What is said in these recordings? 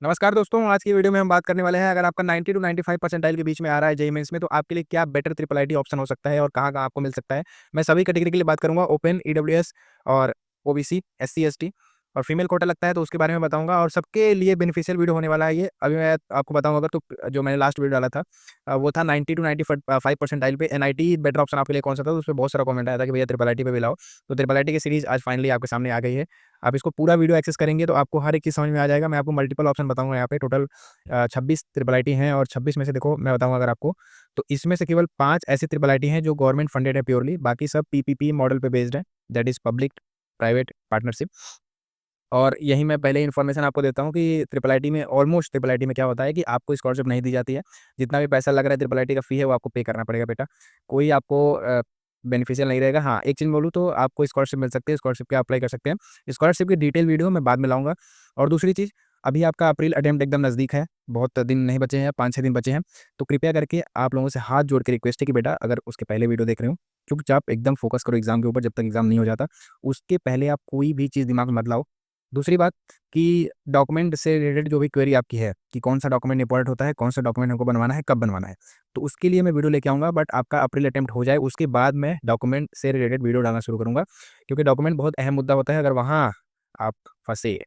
नमस्कार दोस्तों, आज की वीडियो में हम बात करने वाले हैं अगर आपका 90 टू 95 परसेंटाइल के बीच में आ रहा है जेईई मेंस में तो आपके लिए क्या बेटर ट्रिपल आईटी ऑप्शन हो सकता है और कहाँ-कहाँ आपको मिल सकता है। मैं सभी कैटेगरी के लिए बात करूँगा ओपन, ईडब्ल्यूएस और ओबीसी, एससी, एसटी और फीमेल कोटा लगता है तो उसके बारे में बताऊँगा और सबके लिए बेनिफिशियल वीडियो होने वाला है ये। अभी मैं आपको बताऊँगा अगर तो जो मैंने लास्ट वीडियो डाला था वो था 90 टू 95 परसेंटाइल पे एनआईटी बेटर ऑप्शन आपके लिए कौन-सा था? तो उसपे बहुत सारा कमेंट आया था कि भैया ट्रिपल आईटी पे भी लाओ। तो ट्रिपल आईटी की सीरीज़ आज फाइनली आपके सामने आ गई है। आप इसको पूरा वीडियो एक्सेस करेंगे तो आपको हर एक चीज़ समझ में आ जाएगा। मैं आपको मल्टीपल ऑप्शन बताऊँगा यहाँ पे टोटल 26 ट्रिपल आईटी हैं और 26 में से देखो मैं बताऊँगा अगर आपको, तो इसमें से केवल 5 ऐसे ट्रिपल आईटी हैं जो गवर्नमेंट फंडेड है प्योरली, बाकी सब पीपीपी मॉडल पे बेस्ड है, that is public private partnership. और यही मैं पहले इन्फॉर्मेशन आपको देता हूँ कि ट्रिपल आईटी में ऑलमोस्ट ट्रिपल आईटी में क्या होता है कि आपको स्कॉलरशिप नहीं दी जाती है। जितना भी पैसा लग रहा है ट्रिपल आईटी का फ़ी है वो आपको पे करना पड़ेगा बेटा। कोई आपको बेनिफिशियल नहीं रहेगा। हाँ, एक चीज़ बोलूँ तो आपको स्कॉलरशिप मिल सकती है, स्कॉलरशिप के अप्लाई कर सकते हैं। स्कॉलरशिप की डिटेल वीडियो मैं बाद में लाऊँगा। और दूसरी चीज़, अभी आपका अप्रैल अटेम्प्ट एकदम नज़दीक है, बहुत दिन नहीं बचे हैं, 5-6 दिन बचे हैं। तो कृपया करके आप लोगों से हाथ जोड़ के रिक्वेस्ट है कि बेटा अगर उसके पहले वीडियो देख रहे हो, चुपचाप एकदम फ़ोकस करो एग्ज़ाम के ऊपर जब तक एग्ज़ाम नहीं हो जाता। उसके पहले आप कोई भी चीज़ दिमाग में मत लाओ। दूसरी बात कि डॉक्यूमेंट से रिलेटेड जो भी क्वेरी आपकी है कि कौन सा डॉक्यूमेंट इंपॉर्टेंट होता है, कौन सा डॉक्यूमेंट हमको बनवाना है, कब बनवाना है। तो उसके लिए मैं वीडियो लेके आऊँगा बट आपका अप्रैल अटेम्प्ट हो जाए उसके बाद मैं डॉक्यूमेंट से रिलेटेड वीडियो डालना शुरू करूँगा। क्योंकि डॉक्यूमेंट बहुत अहम मुद्दा होता है, अगर वहाँ आप फँसे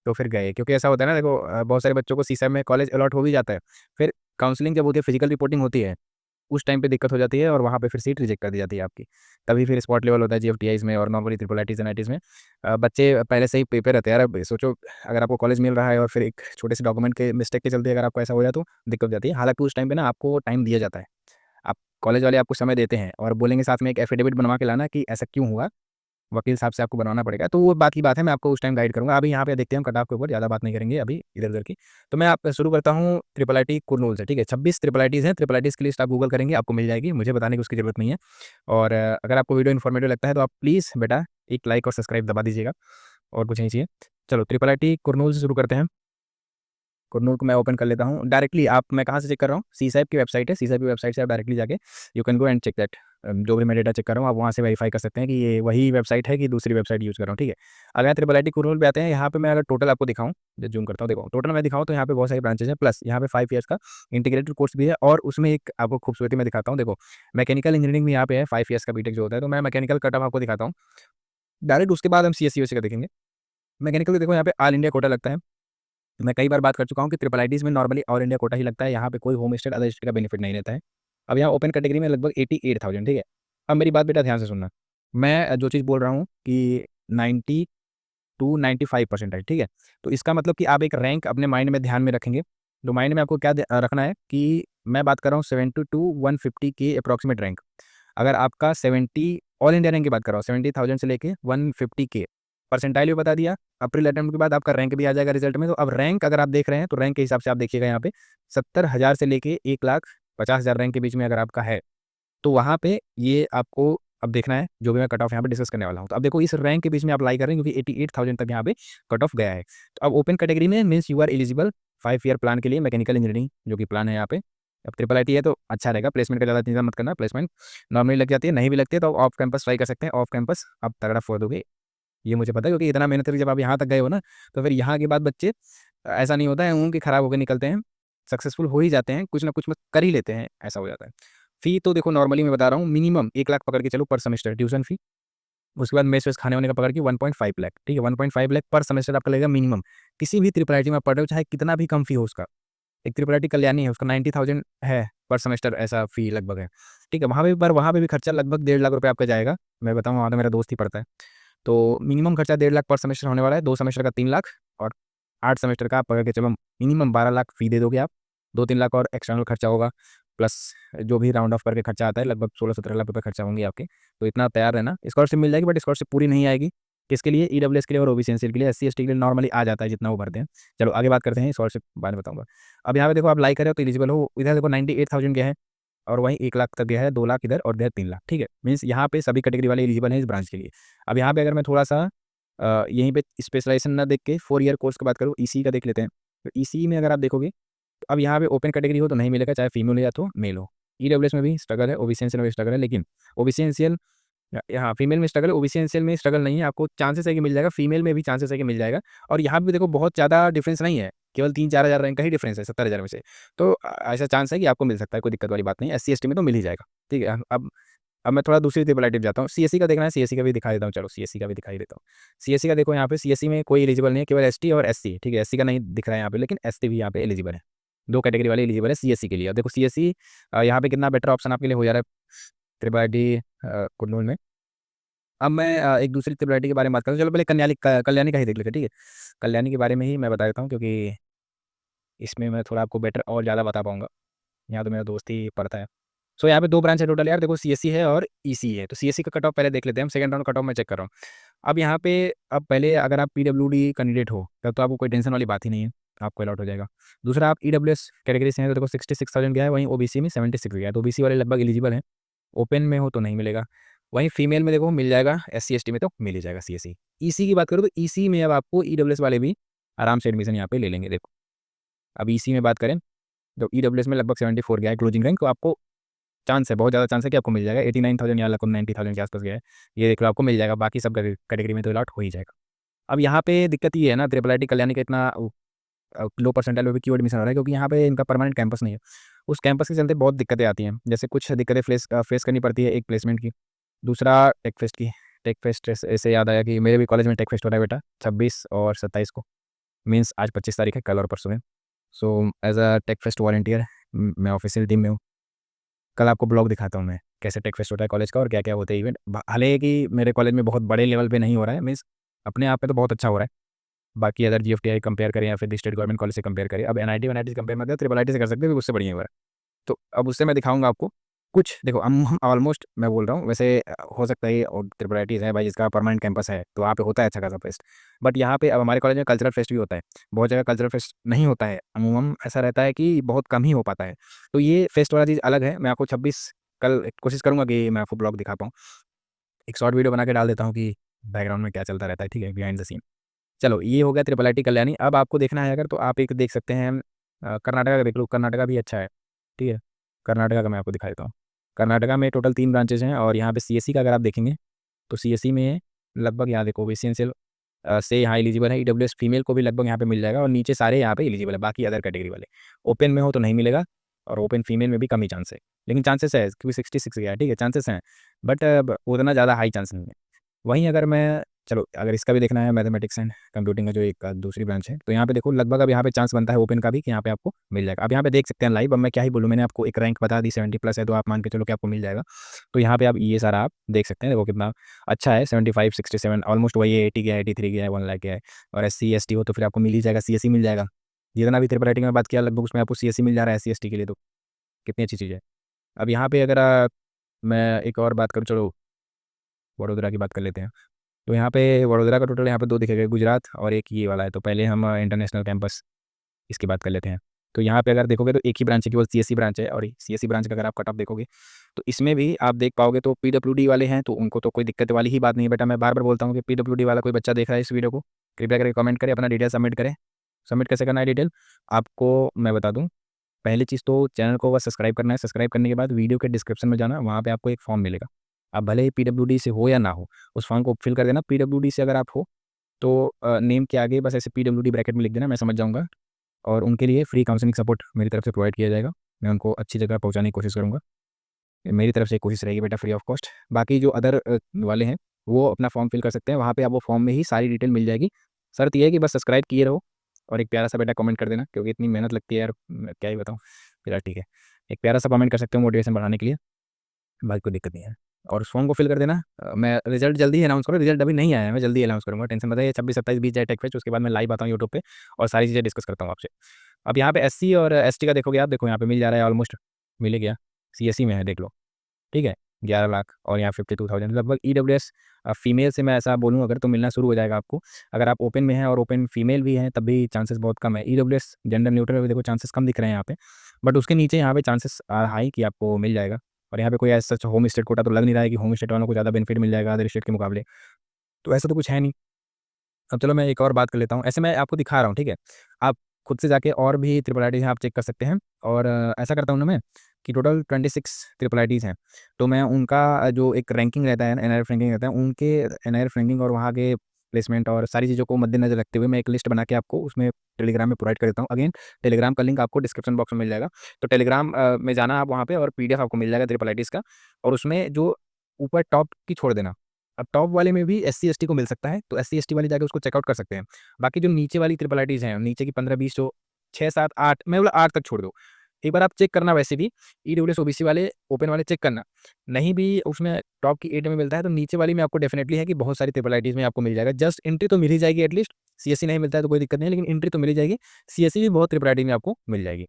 तो फिर गए। क्योंकि ऐसा होता है ना देखो बहुत सारे बच्चों को सीसैट में कॉलेज अलॉट हो भी जाता है। फिर काउंसलिंग जब होती है, फिजिकल रिपोर्टिंग होती है, उस टाइम पे दिक्कत हो जाती है और वहाँ पे फिर सीट रिजेक्ट कर दी जाती है आपकी। तभी फिर स्पॉट लेवल होता है जीएफटीआईज़ में और नॉर्मली ट्रिपल आईटीज़, एनआईटीज़ में। बच्चे पहले से ही प्रिपेयर रहते हैं। यार अब सोचो अगर आपको कॉलेज मिल रहा है और फिर एक छोटे से डॉक्यूमेंट के मिस्टेक के चलते अगर आपको ऐसा हो जाए तो दिक्कत हो जाती है। हालाँकि उस टाइम पे ना आपको टाइम दिया जाता है। आप कॉलेज वाले आपको समय देते हैं और बोलेंगे साथ में एक एफिडेविट बनवा के लाना कि ऐसा क्यों हुआ? वकील साहब से आपको बनवाना पड़ेगा, तो वो बात की बात है, मैं आपको उस टाइम गाइड करूँगा। अभी यहाँ पे देखते हैं हम कट ऑफ के ऊपर ज़्यादा बात नहीं करेंगे अभी इधर-उधर की। तो मैं आप शुरू करता हूँ ट्रिपल आईटी कुरनूल से, ठीक है? 26 ट्रिपल आईटीज़ हैं, ट्रिपल आईटीज़ की लिस्ट आप गूगल करेंगे, आपको मिल जाएगी, मुझे बताने की उसकी ज़रूरत नहीं है। और अगर आपको वीडियो इन्फॉर्मेटिव लगता है तो आप प्लीज़ बेटा एक लाइक और सब्सक्राइब दबा दीजिएगा और कुछ नहीं चाहिए। चलो ट्रिपल आईटी कुरनूल से शुरू करते हैं। कुरनूल को मैं ओपन कर लेता हूँ। डायरेक्टली आप मैं कहाँ से चेक कर रहा हूँ? सीसैप की वेबसाइट है, सीसैप की वेबसाइट से आप डायरेक्टली जाके you can go and check that जो भी मैं डेटा चेक कर रहा हूँ, आप वहाँ से वेरीफाई कर सकते हैं कि ये वही वेबसाइट है कि दूसरी वेबसाइट यूज़ कर रहा हूँ, ठीक है? अगर ट्रिपल आईटी कुरनूल पे आते हैं, यहाँ पे मैं अगर टोटल आपको दिखाऊँ, जो ज़ूम करता हूँ, देखो टोटल मैं दिखाऊँ तो यहाँ पे बहुत सारी ब्रांचेज़ हैं, प्लस यहाँ पे 5 ईयर्स का इंटीग्रेटेड कोर्स भी है और उसमें एक आपको खूबसूरती मैं दिखाता हूँ, देखो मैकेनिकल इंजीनियरिंग भी यहाँ पे है, 5 ईयर्स का बीटेक जो होता है, तो मैं मैकेनिकल कट ऑफ आपको दिखाता हूँ। डायरेक्ट उसके बाद हम सीएस, यूएसए का देखेंगे। मैकेनिकल में देखो यहाँ पे ऑल इंडिया कोटा लगता है। मैं कई बार बात कर चुका हूँ कि ट्रिपल आईटीज़ में नॉर्मली ऑल इंडिया कोटा ही लगता है, यहाँ पे कोई होम स्टेट, अदर स्टेट का बेनिफिट नहीं रहता है। अब यहाँ ओपन कैटेगरी में लगभग 88,000, ठीक है? अब मेरी बात बेटा ध्यान से सुनना। मैं जो चीज़ बोल रहा हूँ कि 90 टू 95 परसेंटाइल, ठीक है? तो इसका मतलब कि आप एक रैंक अपने माइंड में ध्यान में रखेंगे। तो माइंड में आपको क्या रखना है कि मैं बात कर रहा हूँ 70 टू 150 के अप्रॉक्सिमेट रैंक। अगर आपका 70 ऑल इंडिया रैंक की बात कर रहा हूँ, 70,000 से लेके 150 के परसेंटाइल भी बता दिया। अप्रैल अटेम्प्ट के बाद आपका रैंक भी आ जाएगा रिजल्ट में। तो अब रैंक अगर आप देख रहे हैं, तो रैंक के हिसाब से आप देखिएगा यहाँ पे 70,000 से लेके 1,50,000 रैंक के बीच में अगर आपका है, तो वहाँ पे ये आपको अब देखना है, जो भी मैं कट ऑफ यहाँ पे डिस्कस करने वाला हूँ। तो अब देखो इस रैंक के बीच में आप अप्लाई कर रहे हैं क्योंकि 88,000 तक यहाँ पे कट ऑफ गया है। तो अब ओपन कैटेगरी में means you are eligible 5 year plan के लिए, मैकेनिकल इंजीनियरिंग जो कि प्लान है यहाँ पे। अब ट्रिपल आईटी है तो अच्छा रहेगा, प्लेसमेंट का ज़्यादा चिंता मत करना, प्लेसमेंट नॉर्मली लग जाती है, नहीं भी लगती है तो ऑफ कैंपस ट्राई कर सकते हैं। ऑफ कैंपस आप तगड़ा फोड़ दोगे, ये मुझे पता है क्योंकि इतना मेहनत करके जब आप यहाँ तक गए हो ना, तो फिर यहाँ के बाद बच्चे ऐसा नहीं होता है उनके खराब होकर निकलते हैं, सक्सेसफुल हो ही जाते हैं, कुछ ना कुछ मत कर ही लेते हैं, ऐसा हो जाता है। फ़ी तो देखो नॉर्मली मैं बता रहा हूँ मिनिमम 1 लाख पकड़ के चलो पर सेमेस्टर ट्यूशन फ़ी, उसके बाद मेस वेस खाने-वाने का पकड़ के 1.5 लाख, ठीक है? 1.5 लाख पर सेमेस्टर आपका लगेगा मिनिमम। किसी भी ट्रिपल आईटी में आप पढ़ रहे हो, चाहे कितना भी कम फ़ी हो उसका। एक ट्रिपल आईटी कल्याणी है, उसका 90,000 है पर सेमेस्टर ऐसा फ़ी लगभग है, ठीक है? वहाँ पे भी खर्चा लगभग 1.5 लाख रुपए आपका जाएगा। मैं बताऊँ वहाँ तो मेरा दोस्त ही पढ़ता है। तो मिनिमम खर्चा 1.5 लाख पर सेमेस्टर होने वाला है, 2 सेमेस्टर का 3 लाख और 8 सेमेस्टर का आप पकड़ के चलो मिनिमम 12 लाख फ़ी दे दोगे आप। 2-3 लाख और एक्सटर्नल खर्चा होगा, प्लस जो भी राउंड ऑफ करके खर्चा आता है लगभग 16-17 लाख रुपए खर्चा होंगे आपके। तो इतना तैयार रहना, स्कॉलरशिप मिल जाएगी बट स्कॉलरशिप पूरी नहीं आएगी। किसके लिए? ईडब्ल्यूएस के लिए और ओबीसी एनसीएल के लिए, एससी-एसटी के लिए नॉर्मली आ जाता है जितना वो भरते हैं। चलो आगे बात करते हैं, स्कॉलरशिप बाद में बताऊँगा। अब यहाँ पे देखो आप अप्लाई कर रहे हो तो एलिजिबल हो, इधर देखो 98,000 गया है और वहीं 1 लाख तक गया है, 2 लाख इधर और इधर 3 लाख, ठीक है? मीन्स यहाँ पे सभी कैटेगरी वाले एलिजिबल हैं इस ब्रांच के लिए। अब यहाँ पे अगर मैं थोड़ा-सा यहीं पे स्पेशलाइज़ेशन ना देख के 4 ईयर कोर्स की बात करूँ, ईसीई का देख लेते हैं। तो ईसीई में अगर आप देखोगे, तो अब यहाँ पे ओपन कैटेगरी हो तो नहीं मिलेगा, चाहे फीमेल हो या तो मेल हो। ईडब्ल्यूएस में भी स्ट्रगल है, ओबीसी एनसीएल में भी स्ट्रगल है, लेकिन ओबीसी एनसीएल हाँ, फीमेल में स्ट्रगल है, ओबीसी एनसीएल में स्ट्रगल नहीं है, आपको चांसेस है कि मिल जाएगा, फीमेल में भी चांसेस है कि मिल जाएगा और यहाँ पे देखो बहुत ज़्यादा डिफरेंस नहीं है। केवल 3-4 हज़ार रैंक का ही डिफरेंस है 70,000 में से। तो ऐसा चांस है कि आपको मिल सकता है, कोई दिक्कत वाली बात नहीं है, एससी एसटी में तो मिल ही जाएगा, ठीक है। अब मैं थोड़ा दूसरी ट्रिपल आईटी पे जाता हूँ, सीएससी का देखना है, सीएससी का भी दिखा देता हूँ, चलो सीएससी का भी दिखाई देता हूँ। सीएससी का देखो यहाँ पे, सीएससी में कोई एलिजिबल नहीं है, केवल एसटी और एससी, ठीक है। एससी का नहीं दिख रहा है यहाँ पे, लेकिन एसटी भी यहाँ पे एलिजिबल है। 2 कैटेगरी वाले एलिजिबल है सीएससी के लिए। अब देखो सीएससी यहाँ पे कितना बेटर ऑप्शन आपके लिए हो जा रहा है ट्रिपल आईटी कुल्लू में। अब मैं एक दूसरी ट्रिपल आईटी के बारे में बात करूँ, चलो पहले कल्याणी का ही देख लेते हैं, ठीक है। कल्याणी के बारे में ही मैं बता देता हूँ, क्योंकि इसमें मैं थोड़ा आपको बेटर और ज़्यादा बता पाऊँगा। यहाँ तो मेरा दोस्त ही पढ़ता है। सो यहाँ पे 2 ब्रांच है टोटल यार, देखो सीएससी है और ईसी है। तो सीएससी का कट ऑफ पहले देख लेते हैं हम, सेकंड राउंड कट ऑफ मैं चेक कर रहा हूँ। अब यहाँ पे अब पहले अगर आप पीडब्ल्यूडी कैंडिडेट हो, तब तो आपको कोई टेंशन वाली बात ही नहीं है, आपको अलॉट हो जाएगा। दूसरा, आप ईडब्ल्यूएस कैटेगरी से हैं तो देखो 66,000 गया है, वहीं ओबीसी में 76 गया है, तो ओबीसी वाले लगभग एलिजिबल हैं। ओपन में हो तो नहीं मिलेगा। वहीं फीमेल में देखो मिल जाएगा, एससी एसटी में तो मिल ही जाएगा सीएससी। ईसी की बात करूँ तो ईसी में अब आपको ईडब्ल्यूएस वाले भी आराम से एडमिशन यहाँ पे ले लेंगे। देखो अब ईसी में बात करें तो ईडब्ल्यूएस में लगभग 74 गया है क्लोजिंग रैंक, तो आपको चांस है, बहुत ज़्यादा चांस है कि आपको मिल जाएगा। 89,000 या लगभग 90,000 के आसपास गया है, ये देख लो आपको मिल जाएगा। बाकी सब कैटेगरी में तो अलॉट हो ही जाएगा। अब यहाँ पे दिक्कत ये है ना, ट्रिपल आईटी कल्याणी का इतना लो परसेंटाइल में भी क्यों एडमिशन हो रहा है, क्योंकि यहाँ पे इनका परमानेंट कैंपस नहीं है। उस कैंपस के चलते बहुत दिक्कतें आती हैं, जैसे कुछ दिक्कतें फेस करनी पड़ती है, एक प्लेसमेंट की, दूसरा टेक फेस्ट की। टेक फेस्ट ऐसे याद आया कि मेरे भी कॉलेज में टेक फेस्ट हो रहा है बेटा, 26 और 27 को। मीन्स आज 25 तारीख है, कल और परसों में। So as a tech fest volunteer मैं ऑफिशियल टीम में हूँ। कल आपको ब्लॉग दिखाता हूँ मैं, कैसे टेक फेस्ट होता है कॉलेज का और क्या-क्या होते हैं इवेंट। भले ही कि मेरे कॉलेज में बहुत बड़े लेवल पे नहीं हो रहा है, मीन्स अपने आप में तो बहुत अच्छा हो रहा है। बाकी अगर जीएफटीआई कंपेयर करें या फिर स्टेट गवर्नमेंट कॉलेज से कंपेयर करें, अब एनआईटी वनआईटी से कंपेयर मत करें, ट्रिपल आईटी से कर सकते हैं, उससे बढ़िया हो रहा है। तो अब उससे मैं दिखाऊँगा आपको कुछ, देखो हम ऑलमोस्ट मैं बोल रहा हूँ वैसे हो सकता है ये और ट्रिपल आईटीज़ है भाई जिसका परमानेंट कैंपस है, तो वहाँ पे होता है अच्छा खासा फेस्ट। बट यहाँ पे अब हमारे कॉलेज में कल्चरल फेस्ट भी होता है, बहुत जगह कल्चरल फेस्ट नहीं होता है, अमूमन ऐसा रहता है कि बहुत कम ही हो पाता है। तो ये फेस्ट वाला चीज़ अलग है। मैं आपको 26 कल कोशिश करूँगा कि मैं आपको ब्लॉग दिखा पाऊँ। एक शॉर्ट वीडियो बना के डाल देता हूँ कि बैकग्राउंड में क्या चलता रहता है, ठीक है, बिहाइंड द सीन। चलो ये हो गया ट्रिपल आईटी कल्याणी। अब आपको देखना है अगर, तो आप एक देख सकते हैं कर्नाटका का देख लो, कर्नाटका भी अच्छा है, ठीक है। कर्नाटका का मैं आपको दिखा देता हूँ। कर्नाटका में टोटल 3 ब्रांचेज़ हैं और यहाँ पे सीएससी का अगर आप देखेंगे, तो सीएससी में लगभग यहाँ देखो ओबीसी एनसीएल से यहाँ एलिजिबल है, ईडब्ल्यूएस फीमेल को भी लगभग यहाँ पे मिल जाएगा और नीचे सारे यहाँ पे एलिजिबल है, बाकी अदर कैटेगरी वाले। ओपन में हो तो नहीं मिलेगा और ओपन फीमेल में भी कम ही चांस है, लेकिन चांसेस है क्योंकि 66 गया है, ठीक है, चांसेस हैं, बट उतना ज़्यादा हाई चांस नहीं है। वहीं अगर मैं, चलो अगर इसका भी देखना है मैथमेटिक्स एंड कंप्यूटिंग का जो एक दूसरी ब्रांच है, तो यहाँ पे देखो लगभग अब यहाँ पे चांस बनता है ओपन का भी कि यहाँ पे आपको मिल जाएगा। अब यहाँ पे देख सकते हैं लाइव, अब मैं क्या ही बोलूँ, मैंने आपको एक रैंक बता दी 70 प्लस है, तो आप मान के चलो कि आपको मिल जाएगा। तो यहाँ पे आप ये सारा आप देख सकते हैं, देखो कितना अच्छा है, 75 67 ऑलमोस्ट वही है, 80 गया है, 83 गया है, 1 लाख गया है। और एससी एसटी हो तो फिर आपको मिल ही जाएगा, सीएससी मिल जाएगा। जितना भी ट्रिपल राइटिंग में बात किया लगभग उसमें आपको सीएससी मिल जा रहा है एससी एसटी के लिए, तो कितनी अच्छी चीज़ है। अब यहाँ पे अगर मैं एक और बात करूँ, चलो वडोदरा की बात कर लेते हैं। तो यहाँ पे वडोदरा का टोटल यहाँ पे 2 दिखेगा, गुजरात और एक ये वाला है। तो पहले हम इंटरनेशनल कैंपस इसकी बात कर लेते हैं। तो यहाँ पे अगर देखोगे तो एक ही ब्रांच है, केवल सीएससी ब्रांच है, और सीएससी ब्रांच का अगर आप कट ऑफ देखोगे तो इसमें भी आप देख पाओगे, तो पीडब्ल्यूडी वाले हैं तो उनको तो कोई दिक्कत वाली ही बात नहीं है बेटा। मैं बार-बार बोलता हूँ कि पीडब्ल्यूडी वाला कोई बच्चा देख रहा है इस वीडियो को, कृपया करके कमेंट करें, अपना डिटेल सबमिट करें। सबमिट कैसे करना है डिटेल आपको मैं बता दूँ। पहली चीज़ तो चैनल को बस सब्सक्राइब करना है, सब्सक्राइब करने के बाद वीडियो के डिस्क्रिप्शन में जाना, वहाँ पे आपको एक फॉर्म मिलेगा। आप भले ही पीडब्ल्यूडी से हो या ना हो, उस फॉर्म को फिल कर देना। पीडब्ल्यूडी से अगर आप हो तो नेम के आगे बस ऐसे पीडब्ल्यूडी ब्रैकेट में लिख देना, मैं समझ जाऊँगा। और उनके लिए फ्री काउंसलिंग सपोर्ट मेरी तरफ से प्रोवाइड किया जाएगा। मैं उनको अच्छी जगह पहुँचाने की कोशिश करूँगा। मेरी तरफ से कोशिश रहेगी बेटा, फ्री ऑफ कॉस्ट। बाकी जो अदर वाले हैं वो अपना फॉर्म फिल कर सकते हैं, वहाँ पे आपको फॉर्म में ही सारी डिटेल मिल जाएगी। शर्त ये है कि बस सब्सक्राइब किए रहो और एक प्यारा सा बेटा कमेंट कर देना, क्योंकि इतनी मेहनत लगती है यार, मैं क्या ही बताऊँ। फिलहाल ठीक है, एक प्यारा सा कमेंट कर सकते हो मोटिवेशन बढ़ाने के लिए, बाकी कोई दिक्कत नहीं है। और उस फॉर्म को फिल कर देना। मैं रिजल्ट जल्दी ही अनाउंस करूँगा, रिजल्ट अभी नहीं आया है, मैं जल्दी अनाउंस करूँगा, टेंशन मत है। ये 26 27 20 जाए टेक फेस्ट, उसके बाद मैं लाइव आता हूँ यूट्यूब पे और सारी चीज़ें डिस्कस करता हूँ आपसे। अब यहाँ पे एससी और एसटी का देखोगे आप, देखो यहाँ पे मिल जा रहा है, ऑलमोस्ट मिल ही गया। सीएससी में है देख लो, ठीक है, 11 लाख और यहाँ 52,000 लगभग। ईडब्ल्यूएस फीमेल से मैं ऐसा बोलूँ अगर, तो मिलना शुरू हो जाएगा आपको। अगर आप ओपन में हैं और ओपन फीमेल भी हैं तब भी चांसेस बहुत कम है। ईडब्ल्यूएस जेंडर न्यूट्रल में देखो चांसेस कम दिख रहे हैं यहाँ पे, बट उसके नीचे यहाँ पे चांसेस हाई कि आपको मिल जाएगा। और यहाँ पे कोई ऐसा सच होम स्टेट कोटा तो लग नहीं रहा है कि होम स्टेट वालों को ज़्यादा बेनिफिट मिल जाएगा अदर स्टेट के मुकाबले, तो ऐसा तो कुछ है नहीं। अब चलो मैं एक और बात कर लेता हूँ, ऐसे मैं आपको दिखा रहा हूँ, ठीक है। आप खुद से जाके और भी ट्रिपल आईटीज़ हैं आप चेक कर सकते हैं। और ऐसा करता हूँ ना मैं कि टोटल 26 ट्रिपल आईटीज़ हैं, तो मैं उनका जो एक रैंकिंग रहता है, एनआईएफ रैंकिंग रहता है, उनके एनआईएफ रैंकिंग और वहाँ के प्लेसमेंट और सारी चीज़ों को मद्देनजर रखते हुए मैं एक लिस्ट बना के आपको उसमें टेलीग्राम में प्रोवाइड कर देता हूँ। अगेन टेलीग्राम का लिंक आपको डिस्क्रिप्शन बॉक्स में मिल जाएगा। तो टेलीग्राम में जाना आप वहाँ पे और पीडीएफ आपको मिल जाएगा ट्रिपल आईटीज़ का, और उसमें जो ऊपर टॉप की छोड़ देना। अब टॉप वाले में भी एससी एसटी को मिल सकता है, तो एससी एसटी वाले जाके उसको चेकआउट कर सकते हैं। बाकी जो नीचे वाली ट्रिपल आईटीज़ हैं, नीचे की 15-20 जो 6, 7, 8, मैं बोला 8 तक छोड़ दो। एक बार आप चेक करना, वैसे भी ईडब्ल्यूएस ओबीसी वाले ओपन वाले चेक करना। नहीं भी उसमें टॉप की 8 में मिलता है, तो नीचे वाली में आपको डेफिनेटली है कि बहुत सारी ट्रिपल आईटीज़ में आपको मिल जाएगा। जस्ट एंट्री तो मिल ही जाएगी एटलीस्ट। सीएससी नहीं मिलता है तो कोई दिक्कत नहीं है, लेकिन एंट्री तो मिल ही जाएगी। सीएससी भी बहुत ट्रिपल आईटी में आपको मिल जाएगी।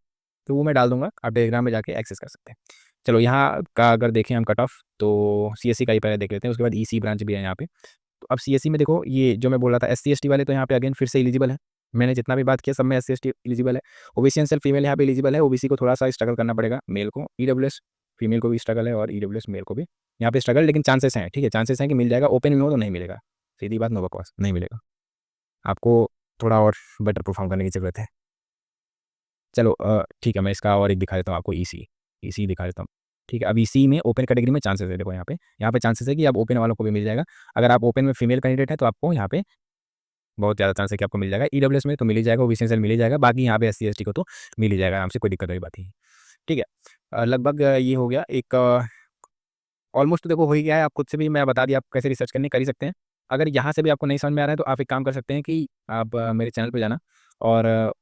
तो वो मैं डाल दूँगा, आप टेलीग्राम में जाके एक्सेस कर सकते हैं। चलो यहाँ का अगर देखें हम कट ऑफ, तो सीएससी का ही पहले देख लेते हैं, उसके बाद ईसी ब्रांच भी है यहाँ पे। तो अब सीएससी में देखो, ये जो मैं बोल रहा था एससी एसटी वाले, तो यहाँ पे अगेन फिर से एलिजिबल है। मैंने जितना भी बात किया सब में एससी एसटी एलिजिबल है। ओबीसी एंड सेल्फ फीमेल यहाँ पे एलिजिबल है। ओबीसी को थोड़ा-सा स्ट्रगल करना पड़ेगा मेल को। ईडब्ल्यूएस फीमेल को भी स्ट्रगल है और ईडब्ल्यूएस मेल को भी यहाँ पे स्ट्रगल, लेकिन चांसेस हैं, ठीक है? चांसेस हैं कि मिल जाएगा। ओपन में हो तो नहीं मिलेगा। सीधी बात, नो बकवास, नहीं मिलेगा। आपको थोड़ा और बेटर परफॉर्म करने की ज़रूरत है। चलो ठीक है, मैं इसका और एक दिखा देता हूँ आपको ईसी। ईसी दिखा देता हूँ। ठीक है, अब ईसी में ओपन कैटेगरी में चांसेस है, देखो यहाँ पे चांसेस है कि अब ओपन वालों को भी मिल जाएगा। अगर आप ओपन में फीमेल कैंडिडेट है तो आपको यहाँ पे बहुत ज़्यादा चांस है कि आपको मिल जाएगा। ईडब्ल्यूएस में तो मिल ही जाएगा, ओबीसी में मिल ही जाएगा, बाकी यहाँ पे एससी एसटी को तो मिल ही जाएगा आराम से, कोई दिक्कत वाली बात नहीं है। ठीक है, लगभग ये हो गया एक ऑलमोस्ट, देखो हो ही गया है। आप खुद से भी मैं बता दिया आप कैसे रिसर्च करनी कर ही सकते हैं। अगर यहाँ से भी आपको नहीं समझ में आ रहा है तो आप एक काम कर सकते हैं कि आप मेरे चैनल पे जाना, और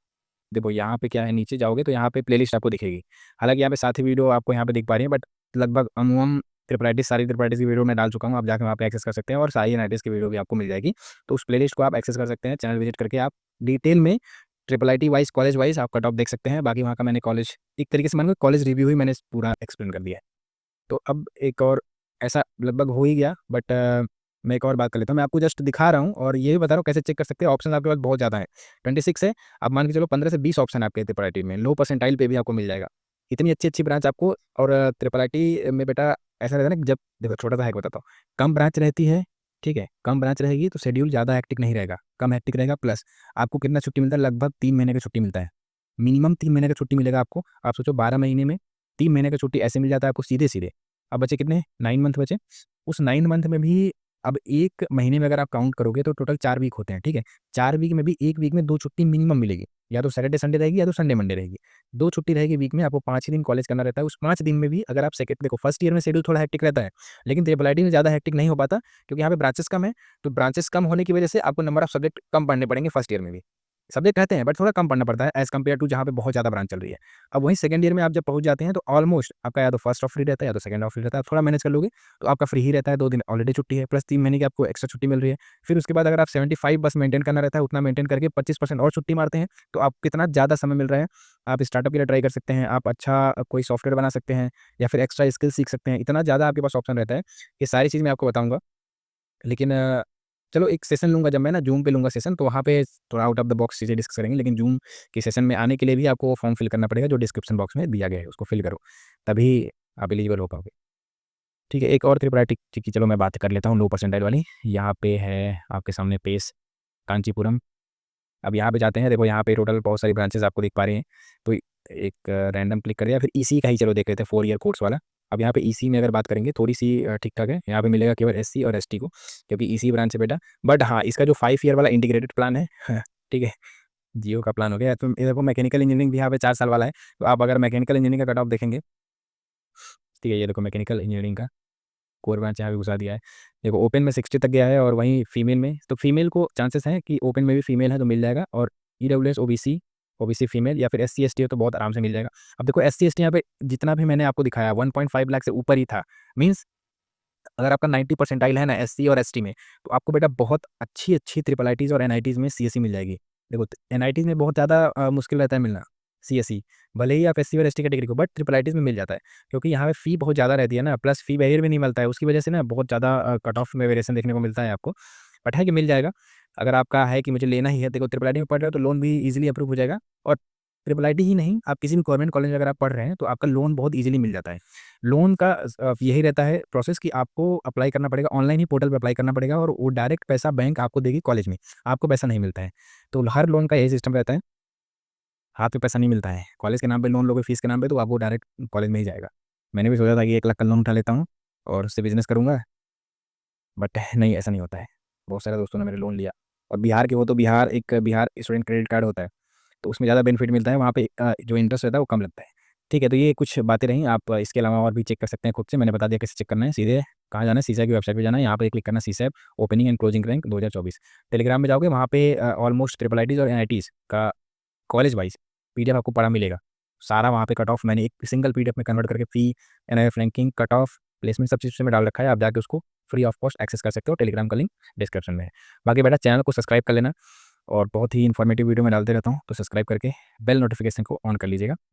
देखो यहाँ पे क्या है, नीचे जाओगे तो यहाँ पे प्लेलिस्ट आपको दिखेगी। हालाँकि यहाँ पे 7 ही वीडियो आपको यहाँ पे दिख पा रही है, बट लगभग अमूमन ट्रिपल सारी ट्रिपल की वीडियो मैं डाल चुका हूँ। आप जाके वहाँ पे एक्सेस कर सकते हैं, और सारी एनआईटीज़ की वीडियो भी आपको मिल जाएगी। तो उस प्लेलिस्ट को आप एक्सेस कर सकते हैं, चैनल विजिट करके आप डिटेल में triple I T wise, college wise आप कट ऑफ देख सकते हैं। बाकी वहाँ का मैंने कॉलेज एक तरीके से मान लो कॉलेज रिव्यू ही मैंने पूरा एक्सप्लेन कर दिया है। तो अब एक और ऐसा लगभग हो ही गया, बट मैं एक और बात कर लेता हूँ। मैं आपको जस्ट दिखा रहा हूँ और ये भी बता रहा हूँ कैसे चेक कर सकते हैं। ऑप्शन आपके पास बहुत ज़्यादा है, 26 है। अब मान के चलो 15 से 20 ऑप्शन आपके ट्रिपल आईटी में, लो परसेंटाइल पे भी आपको मिल जाएगा। इतनी अच्छी-अच्छी ब्रांच आपको, और ट्रिपल आईटी में बेटा ऐसा रहता है ना, जब देखो छोटा-सा हैक बताता हूँ, कम ब्रांच रहती है, ठीक है? कम ब्रांच रहेगी तो शेड्यूल ज़्यादा हेक्टिक नहीं रहेगा, कम हेक्टिक रहेगा, प्लस आपको कितना छुट्टी मिलता है, लगभग 3 महीने का छुट्टी मिलता है। मिनिमम 3 महीने का छुट्टी मिलेगा आपको। आप सोचो 12 महीने में 3 महीने का छुट्टी ऐसे मिल जाता है आपको सीधे-सीधे। अब बचे कितने, 9 मंथ बचे। उस 9 मंथ में भी अब 1 महीने में अगर आप काउंट करोगे तो टोटल 4 वीक होते हैं, ठीक है? 4 वीक में भी 1 वीक में 2 छुट्टी मिनिमम मिलेगी। या तो सैटरडे संडे रहेगी या तो संडे मंडे रहेगी। 2 छुट्टी रहेगी वीक में, आपको 5 ही दिन कॉलेज करना रहता है। उस 5 दिन में भी अगर आप सेकंड, देखो फर्स्ट ईयर में शेड्यूल थोड़ा हेक्टिक रहता है, लेकिन ट्रिपल आईटी में ज़्यादा हेक्टिक नहीं हो पाता, क्योंकि यहाँ पे ब्रांचेस कम है। तो ब्रांचेस कम होने की वजह से आपको नंबर ऑफ सब्जेक्ट कम पढ़ने पड़ेंगे फर्स्ट ईयर में भी। सब्जेक्ट रहते हैं बट थोड़ा कम पढ़ना पड़ता है एज़ कम्पेयर टू जहाँ पे बहुत ज़्यादा ब्रांच चल रही है। अब वहीं सेकंड ईयर में आप जब पहुँच जाते हैं तो ऑलमोस्ट आपका या तो फर्स्ट ऑफ फ्री रहता है या तो सेकंड ऑफ फ्री रहता है। आप थोड़ा मैनेज कर लोगे तो आपका फ्री ही रहता है, 2 दिन ऑलरेडी छुट्टी है, प्लस 3 महीने की आपको एक्स्ट्रा छुट्टी मिल रही है। फिर उसके बाद अगर आप 75 बस मेंटेन करना रहता है, उतना मेंटेन करके 25% और छुट्टी मारते हैं, तो आपको कितना ज़्यादा समय मिल रहा है। आप स्टार्टअप के लिए ट्राई कर सकते हैं, आप अच्छा कोई सॉफ्टवेयर बना सकते हैं, या फिर एक्स्ट्रा स्किल सीख सकते हैं। इतना ज़्यादा आपके पास ऑप्शन रहता है। ये सारी चीज़ मैं आपको बताऊँगा। लेकिन चलो एक सेशन लूँगा, जब मैं ना ज़ूम पे लूँगा सेशन, तो वहाँ पे थोड़ा आउट ऑफ द बॉक्स चीज़ें डिस्कस करेंगे। लेकिन ज़ूम के सेशन में आने के लिए भी आपको वो फॉर्म फिल करना पड़ेगा जो डिस्क्रिप्शन बॉक्स में दिया गया है, उसको फिल करो, तभी आप एलिजिबल हो पाओगे। ठीक है, एक और ट्रिपल आईटी की चलो मैं बात कर लेता हूँ लो परसेंटाइल वाली। यहाँ पे है आपके सामने पेस कांचीपुरम। अब यहाँ पे जाते हैं, देखो यहाँ पे टोटल बहुत सारी ब्रांचेज़ आपको दिख पा रही हैं। तो एक रैंडम क्लिक कर दिया, फिर ईसी का ही चलो देख लेते हैं, 4 ईयर कोर्स वाला। अब यहाँ पे ईसी में अगर बात करेंगे थोड़ी-सी ठीक-ठाक है। यहाँ पे मिलेगा केवल एससी और एसटी को, क्योंकि ईसी ब्रांच है बेटा। बट हाँ, इसका जो 5 ईयर वाला इंटीग्रेटेड प्लान है, ठीक है, जियो का प्लान हो गया। तो ये देखो मैकेनिकल इंजीनियरिंग भी यहाँ पे 4 साल वाला है। तो आप अगर मैकेनिकल इंजीनियरिंग का कट ऑफ देखेंगे, ठीक है, ये देखो मैकेनिकल इंजीनियरिंग का कोर ब्रांच यहाँ पे घुसा दिया है। देखो ओपन में 60 तक गया है, और वहीं फीमेल में, तो फीमेल को चांसेस हैं कि ओपन में भी फीमेल है तो मिल जाएगा, और ईडब्ल्यूएस, ओबीसी, ओबीसी फीमेल, या फिर एससी एसटी है तो बहुत आराम से मिल जाएगा। अब देखो एससी एसटी यहाँ पे जितना भी मैंने आपको दिखाया 1.5 लाख से ऊपर ही था। मीन्स अगर आपका 90 परसेंटाइल है ना एससी और एसटी में, तो आपको बेटा बहुत अच्छी-अच्छी ट्रिपल आईटीज़ और एनआईटीज़ में सीएसई मिल जाएगी। देखो एनआईटीज़ में बहुत ज़्यादा मुश्किल रहता है मिलना सीएसई, भले ही आप एससी और एसटी कैटेगरी को, बट ट्रिपल आईटीज़ में मिल जाता है, क्योंकि यहाँ पे फ़ी बहुत ज़्यादा रहती है ना, प्लस फ़ी बैरियर भी नहीं मिलता है, उसकी वजह से ना बहुत ज़्यादा कट ऑफ में वेरिएशन देखने को मिलता है आपको। बट है कि मिल जाएगा, अगर आपका है कि मुझे लेना ही है, देखो ट्रिपल आईटी में पढ़ रहे हो तो लोन भी ईज़िली अप्रूव हो जाएगा, और ट्रिपल आईटी ही नहीं, आप किसी भी गवर्नमेंट कॉलेज में अगर आप पढ़ रहे हैं, तो आपका लोन बहुत ईज़िली मिल जाता है। लोन का यही रहता है प्रोसेस कि आपको अप्लाई करना पड़ेगा, ऑनलाइन ही पोर्टल पे अप्लाई करना पड़ेगा, और वो डायरेक्ट पैसा बैंक आपको देगी कॉलेज में, आपको पैसा नहीं मिलता है। तो हर लोन का यही सिस्टम रहता है, हाथ में पैसा नहीं मिलता है। कॉलेज के नाम पे लोन लोगे, फीस के नाम पे, तो आपको डायरेक्ट कॉलेज में ही जाएगा। मैंने भी सोचा था कि 1 लाख का लोन उठा लेता हूँ और उससे बिज़नेस करूँगा, बट नहीं, ऐसा नहीं होता है। बहुत सारे दोस्तों ने मेरे लोन लिया। और बिहार के हो तो बिहार स्टूडेंट क्रेडिट कार्ड होता है, तो उसमें ज़्यादा बेनिफिट मिलता है, वहाँ पे जो इंटरेस्ट रहता है वो कम लगता है। ठीक है, तो ये कुछ बातें रहीं, आप इसके अलावा और भी चेक कर सकते हैं खुद से। मैंने बता दिया कैसे चेक करना है। सीधे कहाँ जाना है, सीसैप की वेबसाइट पे जाना है, यहाँ पे क्लिक करना है CSAB opening and closing rank 2024। Telegram में जाओगे, वहाँ पे ऑलमोस्ट ट्रिपल आईटीज़ और एनआईटीज़ का कॉलेज वाइज़ पीडीएफ आपको पड़ा मिलेगा। सारा वहाँ पे कट ऑफ मैंने एक सिंगल पीडीएफ में कन्वर्ट करके fee, NIRF ranking, cut off, placement सब चीज़ उसमें डाल रखा है। आप जाके उसको फ्री ऑफ कॉस्ट एक्सेस कर सकते हो। टेलीग्राम का लिंक डिस्क्रिप्शन में है। बाकी बेटा चैनल को सब्सक्राइब कर लेना, और बहुत ही इन्फॉर्मेटिव वीडियो मैं डालते रहता हूँ, तो सब्सक्राइब करके बेल नोटिफिकेशन को ऑन कर लीजिएगा।